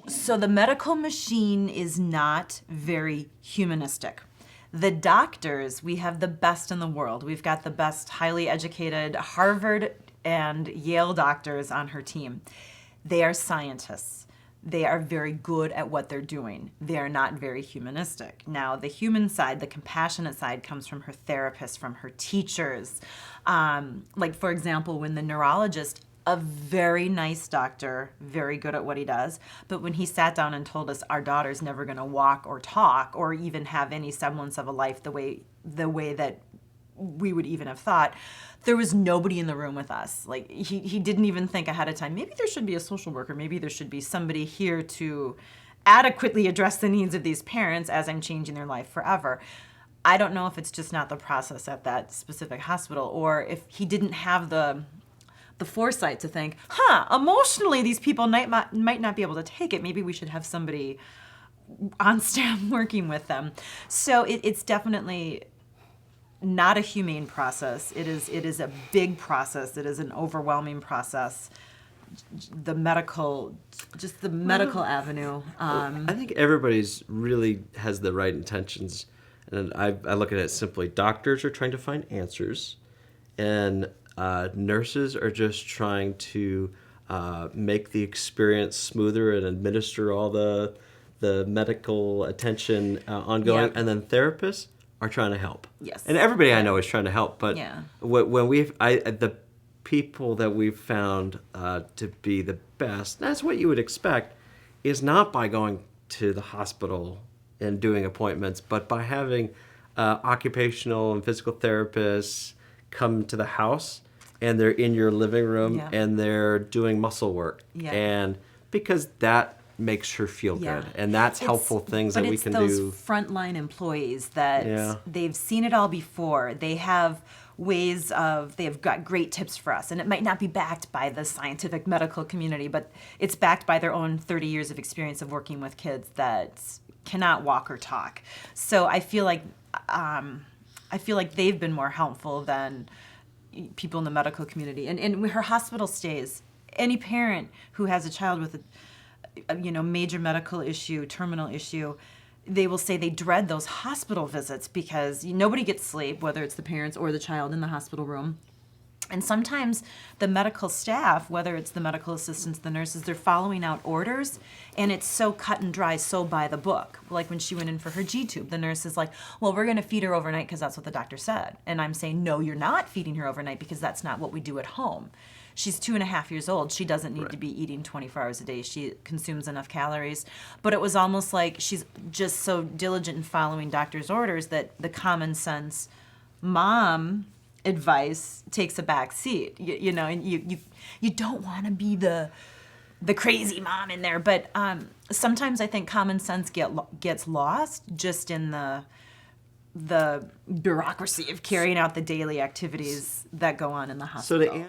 So the medical machine is not very humanistic. The doctors, we have the best in the world. We've got the best highly educated Harvard and Yale doctors on her team. They are scientists. They are very good at what they're doing. They are not very humanistic. Now, the human side, the compassionate side, comes from her therapists, from her teachers. Like, for example, when the neurologist, a very nice doctor, very good at what he does, but when he sat down and told us our daughter's never going to walk or talk or even have any semblance of a life the way that we would even have thought, there was nobody in the room with us. Like, he didn't even think ahead of time, maybe there should be a social worker, maybe there should be somebody here to adequately address the needs of these parents as I'm changing their life forever. I don't know if it's just not the process at that specific hospital, or if he didn't have the foresight to think, emotionally these people might not be able to take it. Maybe we should have somebody on staff working with them. So it's definitely not a humane process. It is a big process. It is an overwhelming process. The medical avenue. I think everybody's really has the right intentions, and I look at it simply. Doctors are trying to find answers, and nurses are just trying to make the experience smoother and administer all the medical attention ongoing. Yep. And then therapists are trying to help. Yes. And everybody I know is trying to help. But Yeah. when the people that we've found to be the best, that's what you would expect, is not by going to the hospital and doing appointments, but by having occupational and physical therapists come to the house, and they're in your living room, Yeah. and they're doing muscle work. Yeah. And because that makes her feel Yeah. good, and that's helpful things that we can But it's do. those frontline employees that Yeah. they've seen it all before. They have they've got great tips for us, and it might not be backed by the scientific medical community, but it's backed by their own 30 years of experience of working with kids that cannot walk or talk. So I feel like they've been more helpful than people in the medical community. And her hospital stays, any parent who has a child with a major medical issue, terminal issue, they will say they dread those hospital visits because nobody gets sleep, whether it's the parents or the child in the hospital room. And sometimes the medical staff, whether it's the medical assistants, the nurses, they're following out orders, and it's so cut and dry, so by the book. Like when she went in for her G-tube, the nurse is like, well, we're going to feed her overnight because that's what the doctor said. And I'm saying, no, you're not feeding her overnight because that's not what we do at home. She's 2.5 years old. She doesn't need to be eating 24 hours a day. She consumes enough calories. But it was almost like she's just so diligent in following doctor's orders that the common sense mom advice takes a back seat. And you don't want to be the crazy mom in there. But sometimes I think common sense gets lost just in the bureaucracy of carrying out the daily activities that go on in the hospital. So